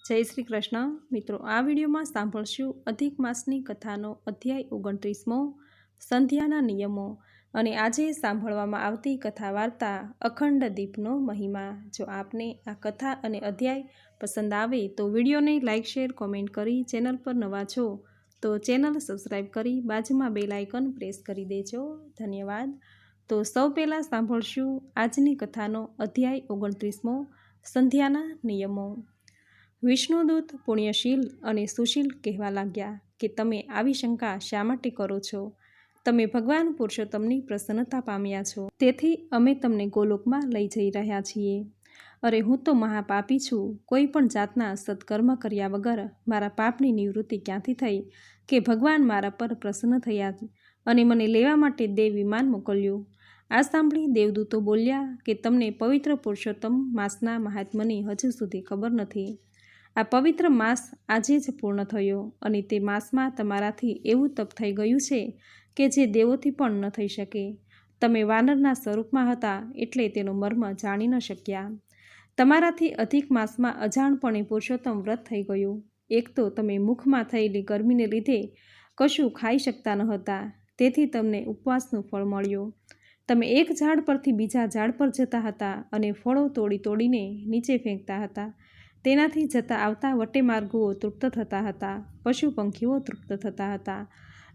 જય શ્રી કૃષ્ણ મિત્રો, આ વિડીયોમાં સાંભળશું અધિક માસની કથાનો અધ્યાય 29મો સંધ્યાના નિયમો અને આજે સાંભળવામાં આવતી કથા વાર્તા અખંડ દીપનો મહિમા। જો આપને આ કથા અને અધ્યાય પસંદ આવે તો વિડીયોને લાઇક શેર કોમેન્ટ કરી, ચેનલ પર નવા છો તો ચેનલ સબસ્ક્રાઈબ કરી બાજુમાં બેલ આઇકન પ્રેસ કરી દેજો। ધન્યવાદ। તો સૌ પહેલાં સાંભળશું આજની કથાનો અધ્યાય 29મો સંધ્યાના નિયમો। વિષ્ણુદૂત પુણ્યશીલ અને સુશીલ કહેવા લાગ્યા કે તમે આવી શંકા શા માટે કરો છો? તમે ભગવાન પુરુષોત્તમની પ્રસન્નતા પામ્યા છો, તેથી અમે તમને ગોલોકમાં લઈ જઈ રહ્યા છીએ। અરે હું તો મહાપાપી છું। કોઈ પણ જાતના સત્કર્મ કર્યા વગર મારા પાપની નિવૃત્તિ ક્યાંથી થઈ કે ભગવાન મારા પર પ્રસન્ન થયા અને મને લેવા માટે દેવ વિમાન મોકલ્યું? આ સાંભળી દેવદૂતો બોલ્યા કે તમને પવિત્ર પુરુષોત્તમ માસના મહાત્મ્યની હજુ સુધી ખબર નથી। આ પવિત્ર માસ આજે જ પૂર્ણ થયો અને તે માસમાં તમારાથી એવું તપ થઈ ગયું છે કે જે દેવોથી પણ ન થઈ શકે। તમે વાનરના સ્વરૂપમાં હતા એટલે તેનો મર્મ જાણી ન શક્યા। તમારાથી અધિક માસમાં અજાણપણે પુરુષોત્તમ વ્રત થઈ ગયું। એક તો તમે મુખમાં થયેલી ગરમીને લીધે કશું ખાઈ શકતા ન હતા, તેથી તમને ઉપવાસનું ફળ મળ્યું। તમે એક ઝાડ પરથી બીજા ઝાડ પર જતા હતા અને ફળો તોડી તોડીને નીચે ફેંકતા હતા। તેનાથી જતા આવતા વટેમાર્ગુઓ તૃપ્ત થતા હતા, પશુ પંખીઓ તૃપ્ત થતા હતા,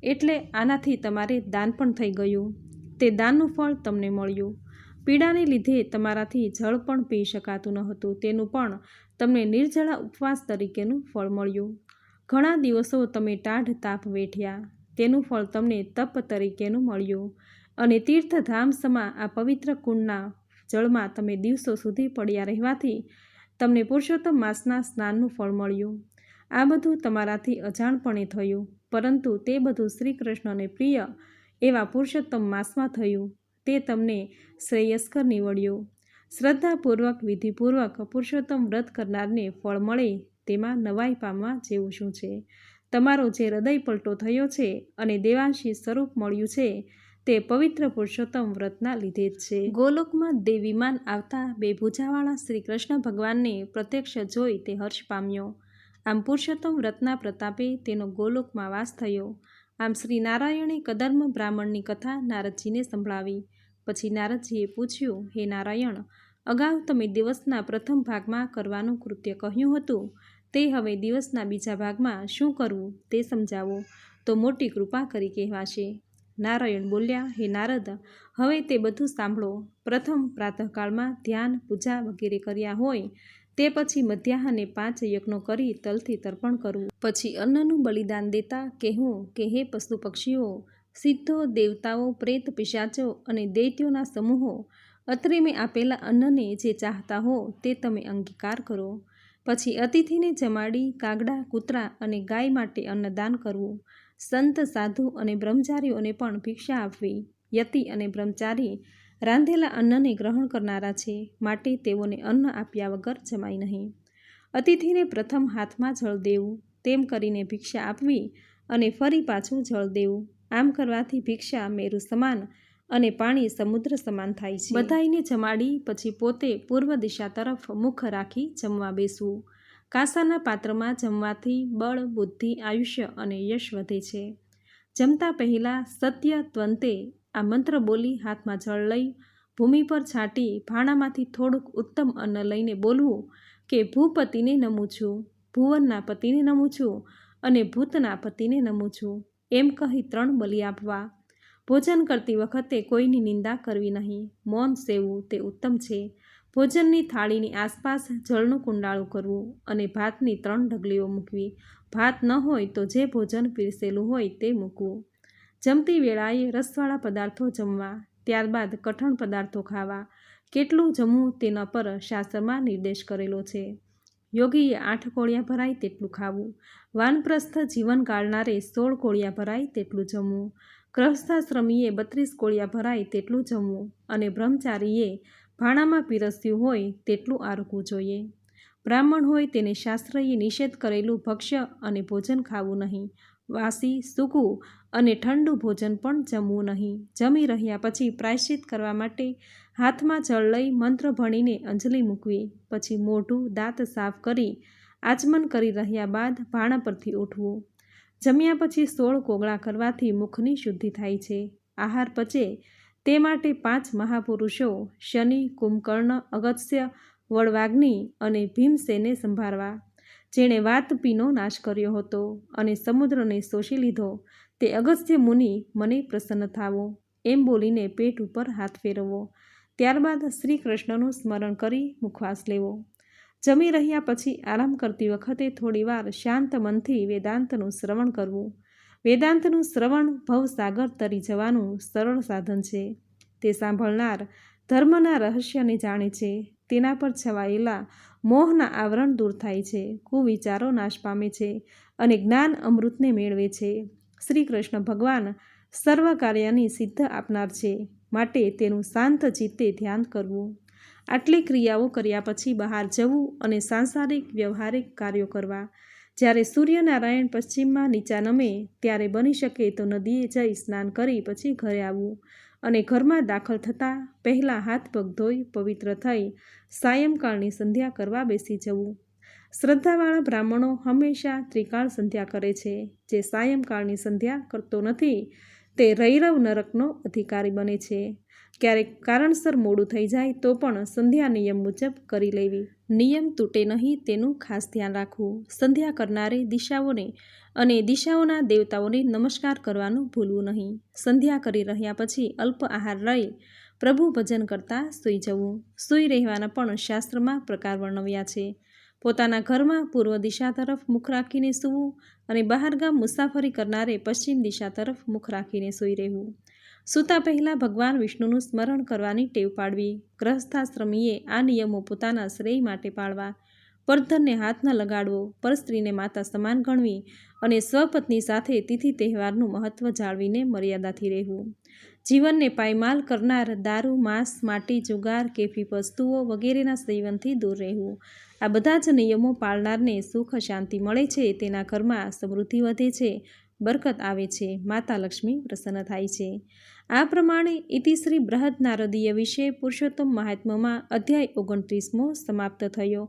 એટલે આનાથી તમારે દાન પણ થઈ ગયું। તે દાનનું ફળ તમને મળ્યું। પીડાને લીધે તમારાથી જળ પણ પી શકાતું ન હતું, તેનું પણ તમને નિર્જળા ઉપવાસ તરીકેનું ફળ મળ્યું। ઘણા દિવસો તમે ટાઢ તાપ વેઠ્યા, તેનું ફળ તમને તપ તરીકેનું મળ્યું। અને તીર્થધામ સમા આ પવિત્ર કુંડના જળમાં તમે દિવસો સુધી પડ્યા રહેવાથી તમને પુરુષોત્તમ માસના સ્નાનનું ફળ મળ્યું। આ બધું તમારાથી અજાણપણે થયું, પરંતુ તે બધું શ્રી કૃષ્ણને પ્રિય એવા પુરુષોત્તમ માસમાં થયું। તે તમને શ્રેયસ્કર નીવડ્યું। શ્રદ્ધાપૂર્વક વિધિપૂર્વક પુરુષોત્તમ વ્રત કરનારને ફળ મળે તેમાં નવાઈ પામવા જેવું શું છે? તમારો જે હૃદય પલટો થયો છે અને દેવાંશી સ્વરૂપ મળ્યું છે તે પવિત્ર પુરુષોત્તમ વ્રતના લીધે જ છે। ગોલોકમાં દેવ વિમાન આવતા બે ભુજાવાળા શ્રી કૃષ્ણ ભગવાનને પ્રત્યક્ષ જોઈ તે હર્ષ પામ્યો। આમ પુરુષોત્તમ વ્રતના પ્રતાપે તેનો ગોલોકમાં વાસ થયો। આમ શ્રી નારાયણે કદર્મ બ્રાહ્મણની કથા નારદજીને સંભળાવી। પછી નારદજીએ પૂછ્યું, હે નારાયણ, અગાઉ તમે દિવસના પ્રથમ ભાગમાં કરવાનું કૃત્ય કહ્યું હતું, તે હવે દિવસના બીજા ભાગમાં શું કરવું તે સમજાવો તો મોટી કૃપા કરી કહેવાશે। નારાયણ બોલ્યા, હે નારદ, હવે તે બધું સાંભળો। પ્રથમ પ્રાતઃકાળમાં ધ્યાન, પૂજા વગેરે કર્યા હોય તે પછી મધ્યાહને 5 યજ્ઞો કરી તલથી તર્પણ કરવું। પછી અન્નનું બલિદાન દેતા કહેવું કે હે પશુ પક્ષીઓ, સિદ્ધો, દેવતાઓ, પ્રેત, પિશાચો અને દૈત્યોના સમૂહો, અત્રે મેં આપેલા અન્નને જે ચાહતા હો તે તમે અંગીકાર કરો। પછી અતિથિને જમાડી કાગડા, કૂતરા અને ગાય માટે અન્નદાન કરવું। સંત, સાધુ અને બ્રહ્મચારીઓને પણ ભિક્ષા આપવી। યતિ અને બ્રહ્મચારી રાંધેલા અન્નને ગ્રહણ કરનારા છે, માટે તેઓને અન્ન આપ્યા વગર જમાય નહીં। અતિથિને પ્રથમ હાથમાં જળ દેવું, તેમ કરીને ભિક્ષા આપવી અને ફરી પાછું જળ દેવું। આમ કરવાથી ભિક્ષા મેરુ સમાન અને પાણી સમુદ્ર સમાન થાય છે। બધાઈને જમાડી પછી પોતે પૂર્વ દિશા તરફ મુખ રાખી જમવા બેસવું। કાંસાના પાત્રમાં જમવાથી બળ, બુદ્ધિ, આયુષ્ય અને યશ વધે છે। જમતા પહેલાં સત્ય ત્વંતે આ મંત્ર બોલી હાથમાં જળ લઈ ભૂમિ પર છાંટી ભાણામાંથી થોડુંક ઉત્તમ અન્ન લઈને બોલવું કે ભૂપતિને નમું છું, ભુવનના પતિને નમું છું અને ભૂતના પતિને નમું છું, એમ કહી 3 બલિ આપવા। ભોજન કરતી વખતે કોઈની નિંદા કરવી નહીં, મૌન સેવવું તે ઉત્તમ છે। ભોજનની થાળીની આસપાસ જળનું કુંડાળું કરવું અને ભાતની 3 ઢગલીઓ મૂકવી। ભાત ન હોય તો જે ભોજન પીરસેલું હોય તે મૂકવું। જમતી વેળાએ રસવાળા પદાર્થો જમવા, ત્યારબાદ કઠણ પદાર્થો ખાવા। કેટલું જમવું તેના પર શાસ્ત્રમાં નિર્દેશ કરેલો છે। યોગીએ 8 કોળિયા ભરાય તેટલું ખાવું। વાનપ્રસ્થ જીવન ગાળનારે 16 કોળિયા ભરાય તેટલું જમવું। ગૃહસ્થાશ્રમીએ 32 કોળિયા ભરાય તેટલું જમવું અને બ્રહ્મચારીએ ભાણામાં પીરસ્યું હોય તેટલું આરોગવું જોઈએ। બ્રાહ્મણ હોય તેને શાસ્ત્રએ નિષેધ કરેલું ભક્ષ્ય અને ભોજન ખાવું નહીં। વાસી, સૂકું અને ઠંડુ ભોજન પણ જમવું નહીં। જમી રહ્યા પછી પ્રાયશ્ચિત કરવા માટે હાથમાં જળ લઈ મંત્ર ભણીને અંજલિ મૂકવી। પછી મોઢું, દાંત સાફ કરી આચમન કરી રહ્યા બાદ ભાણા પરથી ઉઠવું. જમ્યા પછી 16 કોગળા કરવાથી મુખની શુદ્ધિ થાય છે. આહાર પચે તે માટે 5 મહાપુરુષો શનિ, કુંભકર્ણ, અગસ્ત્ય, વડવાગ્નિ અને ભીમસેને સંભાળવા. જેણે વાતપીનો નાશ કર્યો હતો અને સમુદ્રને શોષી લીધો, તે અગસ્ત્ય મુનિ મને પ્રસન્ન થાવો, એમ બોલીને પેટ ઉપર હાથ ફેરવવો. ત્યારબાદ શ્રી કૃષ્ણનું સ્મરણ કરી મુખવાસ લેવો. જમી રહ્યા પછી આરામ કરતી વખતે થોડીવાર શાંત મનથી વેદાંતનું શ્રવણ કરવું. વેદાંતનું શ્રવણ ભવસાગર તરી જવાનું સરળ સાધન છે. તે સાંભળનાર ધર્મના રહસ્યને જાણે છે. તેના પર છવાયેલા મોહના આવરણ દૂર થાય છે, કુવિચારો નાશ પામે છે અને જ્ઞાન અમૃતને મેળવે છે. શ્રી કૃષ્ણ ભગવાન સર્વ કાર્યની સિદ્ધ આપનાર છે, માટે તેનું શાંત ચિત્તે ધ્યાન કરવું. આટલી ક્રિયાઓ કર્યા પછી બહાર જવું અને સાંસારિક વ્યવહારિક કાર્યો કરવા. જ્યારે સૂર્યનારાયણ પશ્ચિમમાં નીચા નમે ત્યારે બની શકે તો નદીએ જઈ સ્નાન કરી પછી ઘરે આવવું અને ઘરમાં દાખલ થતાં પહેલાં હાથ પગ ધોઈ પવિત્ર થઈ સાયંકાળની સંધ્યા કરવા બેસી જવું. શ્રદ્ધાવાળા બ્રાહ્મણો હંમેશા ત્રિકાળ સંધ્યા કરે છે. જે સાયંકાળની સંધ્યા કરતો નથી તે રૈરવ નરકનો અધિકારી બને છે. ક્યારેક કારણસર મોડું થઈ જાય તો પણ સંધ્યા નિયમ મુજબ કરી લેવી. નિયમ તૂટે નહીં તેનું ખાસ ધ્યાન રાખવું. સંધ્યા કરનારે દિશાઓને અને દિશાઓના દેવતાઓને નમસ્કાર કરવાનું ભૂલવું નહીં. સંધ્યા કરી રહ્યા પછી અલ્પ આહાર લઈ પ્રભુ ભજન કરતાં સૂઈ જવું. સૂઈ રહેવાના પણ શાસ્ત્રમાં પ્રકાર વર્ણવ્યા છે. પોતાના ઘરમાં પૂર્વ દિશા તરફ મુખ રાખીને સૂવું અને બહારગામ મુસાફરી કરનારે પશ્ચિમ દિશા તરફ મુખ રાખીને સૂઈ રહેવું. સૂતા પહેલાં ભગવાન વિષ્ણુનું સ્મરણ કરવાની ટેવ પાડવી. ગ્રહસ્થાશ્રમીએ આ નિયમો પોતાના શ્રેય માટે પાળવા. પરધનને હાથ ન લગાડવો, પરસ્ત્રીને માતા સમાન ગણવી અને સ્વપત્ની સાથે તિથિ તહેવારનું મહત્ત્વ જાળવીને મર્યાદાથી રહેવું. જીવનને પાયમાલ કરનાર દારૂ, માંસ, માટી, જુગાર, કેફી વસ્તુઓ વગેરેના સેવનથી દૂર રહેવું. આ બધા જ નિયમો પાળનારને સુખ શાંતિ મળે છે. તેના ઘરમાં સમૃદ્ધિ વધે છે, બરકત આવે છે, માતા લક્ષ્મી પ્રસન્ન થાય છે. આ પ્રમાણે ઇતિશ્રી બૃહદ નારદીય વિશે પુરુષોત્તમ મહાત્મ્યમાં અધ્યાય 29મો સમાપ્ત થયો.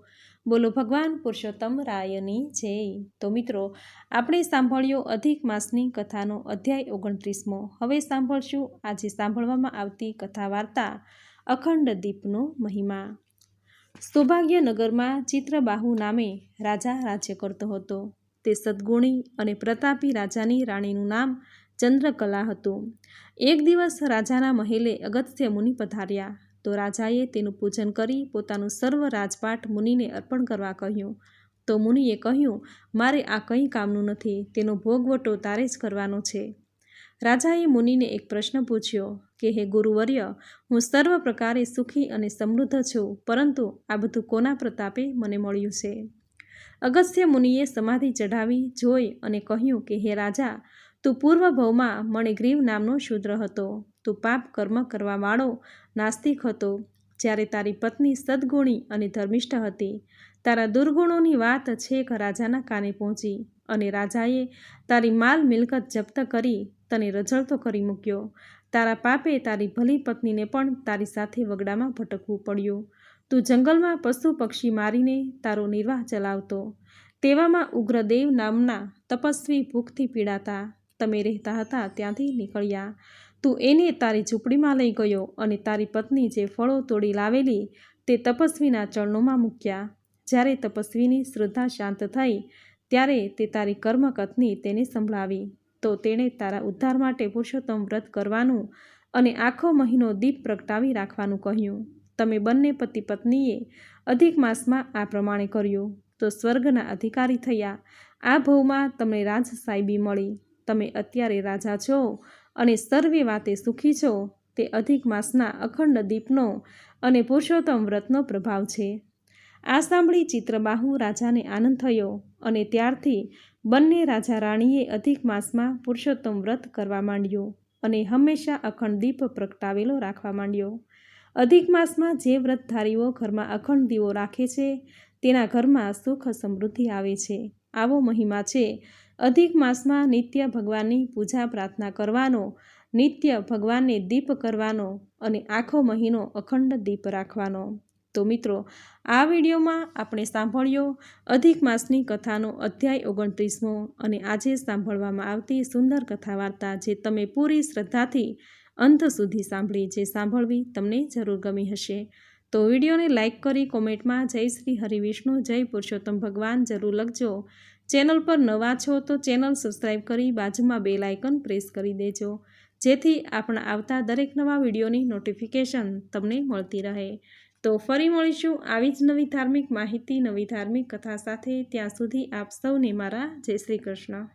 બોલો ભગવાન પુરુષોત્તમ રાયની જય. તો મિત્રો, આપણે સાંભળ્યો અધિક માસની કથાનો અધ્યાય 29મો. હવે સાંભળશું આજે સાંભળવામાં આવતી કથા વાર્તા અખંડ દીપનો મહિમા. સૌભાગ્યનગરમાં ચિત્રબાહુ નામે રાજા રાજ્ય કરતો હતો. તે સદ્ગુણી અને પ્રતાપી રાજાની રાણીનું નામ ચંદ્રકલા હતું. એક દિવસ રાજાના મહેલે અગસ્ત્ય મુનિ પધાર્યા તો રાજાએ તેનું પૂજન કરી પોતાનું સર્વ રાજપાટ મુનિને અર્પણ કરવા કહ્યું. તો મુનિએ કહ્યું, મારે આ કંઈ કામનું નથી, તેનો ભોગવટો તારે જ કરવાનો છે. રાજાએ મુનિને એક પ્રશ્ન પૂછ્યો કે હે ગુરુવર્ય, હું સર્વ પ્રકારે સુખી અને સમૃદ્ધ છું, પરંતુ આ બધું કોના પ્રતાપે મને મળ્યું છે? અગસ્ત્ય મુનિએ સમાધિ ચઢાવી જોઈ અને કહ્યું કે હે રાજા, તું પૂર્વ ભવમાં મણિગ્રીવ નામનો શૂદ્ર હતો. તું પાપ કર્મ કરવાવાળો નાસ્તિક હતો. જ્યારે તારી પત્ની સદ્ગુણી અને ધર્મિષ્ઠ હતી, તારા દુર્ગુણોની વાત છેક રાજાના કાને પહોંચી અને રાજાએ તારી માલ મિલકત જપ્ત કરી તને રઝળતો કરી મૂક્યો. તારા પાપે તારી ભલી પત્નીને પણ તારી સાથે વગડામાં ભટકવું પડ્યું. તું જંગલમાં પશુ પક્ષી મારીને તારો નિર્વાહ ચલાવતો. તેવામાં ઉગ્રદેવ નામના તપસ્વી ભૂખથી પીડાતા. તમે રહેતા હતા ત્યાંથી નીકળ્યા. તું એને તારી ઝૂંપડીમાં લઈ ગયો અને તારી પત્ની જે ફળો તોડી લાવેલી તે તપસ્વીના ચરણોમાં મૂક્યા. જ્યારે તપસ્વીની શ્રદ્ધા શાંત થઈ ત્યારે તે તારી કર્મકથની તેને સંભળાવી તો તેણે તારા ઉદ્ધાર માટે પુરુષોત્તમ વ્રત કરવાનું અને આખો મહિનો દીપ પ્રગટાવી રાખવાનું કહ્યું. તમે બંને પતિ પત્નીએ અધિક માસમાં આ પ્રમાણે કર્યું તો સ્વર્ગના અધિકારી થયા. આ ભવમાં તમને રાજ સાહેબી મળી. તમે અત્યારે રાજા છો અને સર્વે વાતે સુખી છો. તે અધિક માસના અખંડ દીપનો અને પુરુષોત્તમ વ્રતનો પ્રભાવ છે. આ સાંભળી ચિત્રબાહુ રાજાને આનંદ થયો અને ત્યારથી બંને રાજા રાણીએ અધિક માસમાં પુરુષોત્તમ વ્રત કરવા માંડ્યું અને હંમેશા અખંડ દીપ પ્રગટાવેલો રાખવા માંડ્યો. અધિક માસમાં જે વ્રતધારીઓ ઘરમાં અખંડ દીવો રાખે છે તેના ઘરમાં સુખ સમૃદ્ધિ આવે છે. આવો મહિમા છે અધિક માસમાં નિત્ય ભગવાનની પૂજા પ્રાર્થના કરવાનો, નિત્ય ભગવાનને દીપ કરવાનો અને આખો મહિનો અખંડ દીપ રાખવાનો. તો મિત્રો, આ વિડીયોમાં આપણે સાંભળ્યો અધિક માસની કથાનો અધ્યાય 29મો અને આજે સાંભળવામાં આવતી સુંદર કથા વાર્તા જે તમે પૂરી શ્રદ્ધાથી અંત સુધી સાંભળી, જે સાંભળવી તમને જરૂર ગમી હશે. તો વિડીયોને લાઇક કરી કોમેન્ટમાં જય શ્રી હરિવિષ્ણુ, જય પુરુષોત્તમ ભગવાન જરૂર લખજો. ચેનલ પર નવા છો તો ચેનલ સબસ્ક્રાઈબ કરી બાજુમાં બેલ આઇકન પ્રેસ કરી દેજો, જેથી આપણા આવતા દરેક નવા વિડીયોની નોટિફિકેશન તમને મળતી રહે. તો ફરી મળીશું આવી જ નવી ધાર્મિક માહિતી, નવી ધાર્મિક કથા સાથે. ત્યાં સુધી આપ સૌને મારા જય શ્રી કૃષ્ણ.